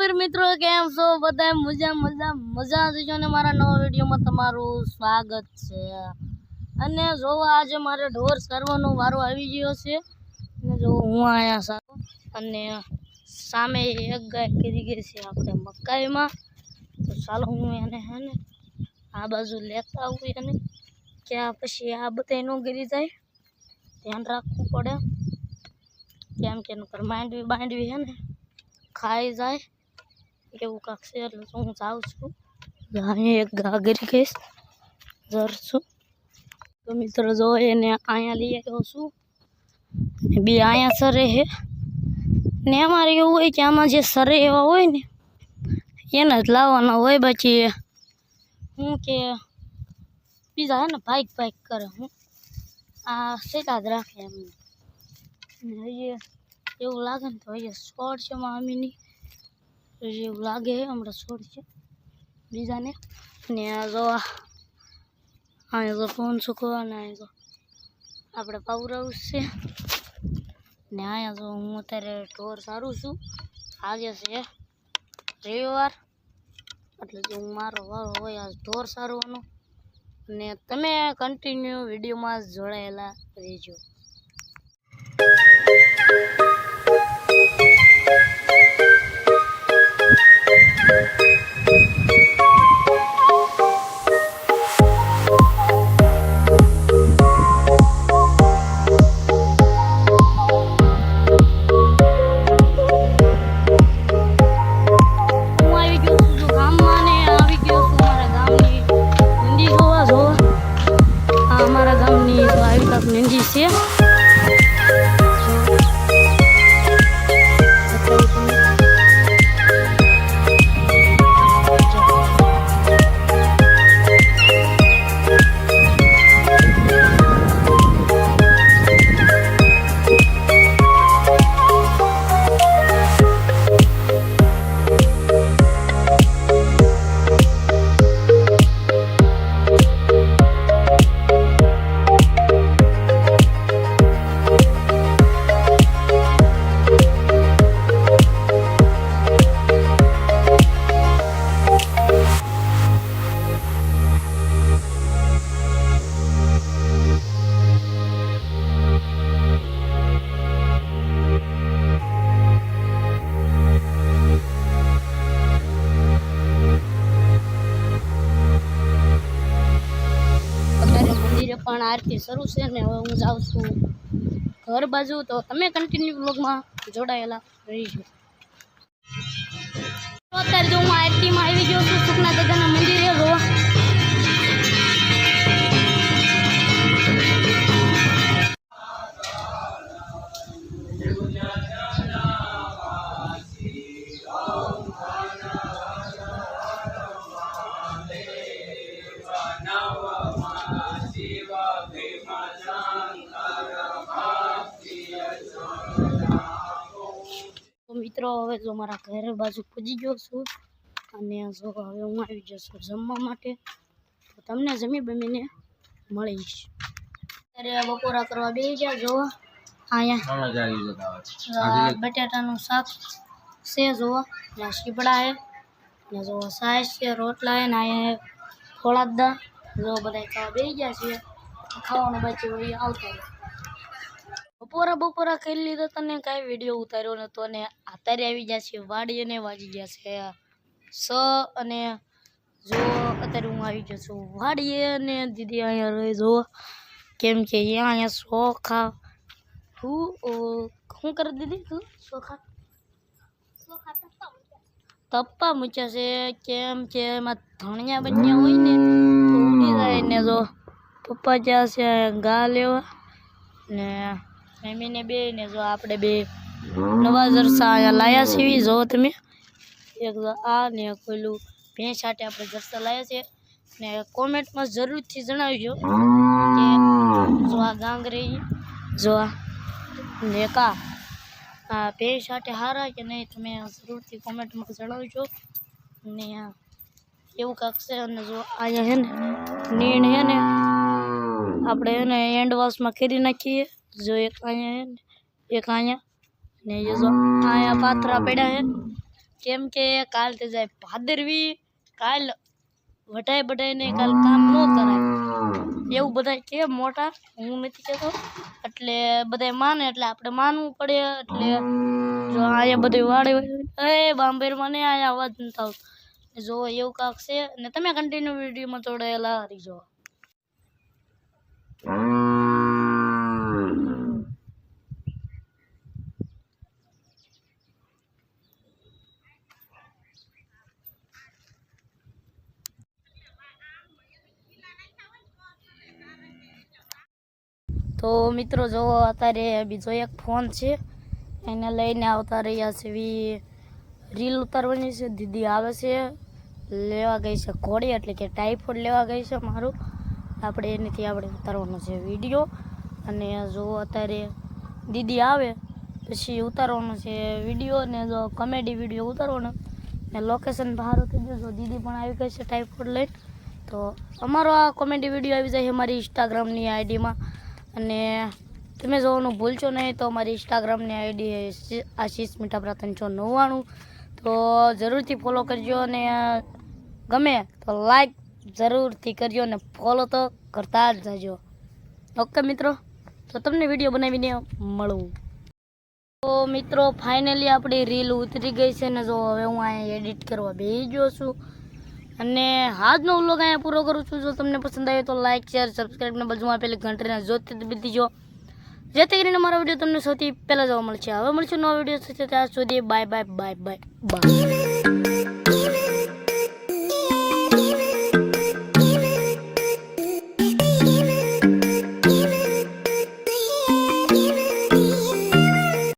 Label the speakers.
Speaker 1: વીર મિત્રો કેમ છો બધા મજા મજા મજા જોજો ને મારા નવા વિડીયોમાં તમારું સ્વાગત છે। અને જો આજે મારે ઢોર કરવાનો વારો આવી ગયો છે અને જો હું આયા છું અને સામે એક ગાય કરી ગઈ છે આપણે મકાઈમાં। તો ચાલો હું એને હે ને આ બાજુ લેતા આવું એને કે આ પછી આ બધાય નો ગરી જાય, ધ્યાન રાખવું પડે કેમ કે નકર માંડવી હે ને ખાઈ જાય એવું કાંક છે। એટલે હું જાઉં છું, અહીંયા એક ગાગરી કહીશ જરશું તો મિત્રો જો એને અહીંયા લઈ આવ્યો છું ને બે અહીંયા સરે છે ને અમારે એવું હોય કે આમાં જે સરે એવા હોય ને એને જ લાવવાના હોય, બાકી હું કે બીજા હે ને ભાઈક કરે હું આ સેટા જ રાખે એમને હજી એવું લાગે ને તો હજી છોડ છે મામીની એવું લાગે હમણાં છોડ છે બીજાને ને જો અહીંયા તો ફોન સુકવાને અહીંયા તો આપણે પાવરાવું છે ને અહીંયા જો હું અત્યારે ઢોર સારું છું। આજે છે રવિવાર એટલે જો હું મારો વારો હોય આજ ઢોર સારવાનો ને તમે કન્ટિન્યુ વિડીયોમાં જોડાયેલા રહેજો। નંદી છે પણ આરતી શરૂ છે ને હવે હું જાઉં છું ઘર બાજુ। તો તમે કન્ટિન્યુ વ્લોગમાં જોડાયેલા રહીજો। અત્યારે જો હું આરતીમાં આવી ગયો છું સુખના દાદાના મંદિરે જોવા। મિત્રો હવે જો મારા ઘર બાજુ પૂજી ગયો છું અને જો હવે હું આવી જશું જમવા માટે। તો તમને જમી બમીને મળીશ। અત્યારે બપોરા કરવા બેસી ગયા। જો અહીંયા બટાટાનું શાક છે, જો ત્યાં શીપડા છે ને જો સાસ છે, રોટલા છે ને અહીંયા ફોળાદા જો બધા ખાવા બેસી ગયા છે। ખાવાનું બાકી હોય આવતા બપોરા કરી લીધા તને કાંઈ વિડીયો ઉતાર્યો નતો અને અત્યારે આવી ગયા છે વાડી અને વાજી ગયા છે 6 અને જો અત્યારે હું આવી ગયો છું વાડીએ અને દીદી અહીંયા રહી જો કેમ કે અહીંયા ચોખા શું કરે દીદી તું ચોખા તપ્પા મૂક્યા છે કેમ કે એમાં ધણિયા બન્યા હોય ને તો ઉડી જાય ને જો પપ્પા જ્યાં છે ગા લેવા ને મમ્મીને બે ને જો આપણે બે નવા જરસા અહીંયા લાયા છીએ। જો તમે એક આ ને પેલું ભેંસ માટે આપણે જરસા લાયા છે ને કોમેન્ટમાં જરૂરથી જણાવજો કે જો આ ગાંગરી જો ને કા આ ભેંસ માટે હારા કે નહીં તમે જરૂરથી કોમેન્ટમાં જણાવજો ને એવું કાંક છે। અને જો અહીંયા હે ને નીણ હે ને આપણે એને હેન્ડ વોશમાં કરી નાખીએ। જો એક અહીંયા હે ને એક અહીંયા ને જો અહીંયા પાથરા પડ્યા છે કેમ કે કાલ તે જાય ભાદરવી, કાલ વટાઈ કાલ કામ ન કરાય એવું બધા કે મોટા, હું નથી કહેતો. એટલે બધા માને એટલે આપણે માનવું પડે. એટલે જો અહીંયા બધું વાડે બાંભેરમાં નહીં અહીંયા અવાજ નથી આવતો. જો એવું કાંક છે ને તમે કન્ટિન્યુ વિડીયોમાં જોડાયેલા રહીજો. તો મિત્રો જો અત્યારે બીજો એક ફોન છે એને લઈને આવતા રહ્યા છે. રીલ ઉતારવાની છે. દીદી આવે છે લેવા ગઈ છે ઘોડી, એટલે કે ટાઈફોઈડ લેવા ગઈ છે મારું. આપણે એનાથી આપણે ઉતારવાનો છે વિડીયો. અને જો અત્યારે દીદી આવે પછી ઉતારવાનો છે વિડીયો. ને જો કોમેડી વિડીયો ઉતારવાનો ને લોકેશન બહાર થઈ ગયું. જો દીદી પણ આવી ગઈ છે ટાઈફોઈડ લઈને. તો અમારો આ કોમેડી વિડીયો આવી જાય અમારી ઇન્સ્ટાગ્રામની આઈડીમાં. અને તમે જોવાનું ભૂલશો નહીં. તો અમારી ઇન્સ્ટાગ્રામની આઈડી આશીષ મીઠાપરા 399. તો જરૂરથી ફોલો કરજો. અને ગમે તો લાઈક જરૂરથી કરજો અને ફોલો તો કરતા જ જજો. ઓકે મિત્રો, તો તમને વિડીયો બનાવીને મળું. તો મિત્રો ફાઇનલી આપણી રીલ ઉતરી ગઈ છે ને. જો હવે હું અહીંયા એડિટ કરવા બેસી ગયો છું. અને આજનો વ્લોગ અહીંયા પૂરો કરું છું. જો તમને પસંદ આવ્યો તો લાઈક, શેર, સબસ્ક્રાઈબ ને બાજુમાં આપેલી ઘંટડીને જોતી બીતી જો, જેથી કરીને મારો વિડીયો તમને સૌથી પહેલાં જોવા મળશે. હવે મળશે નવો વિડીયો સાથે. ત્યાં સુધી bye bye bye bye bye.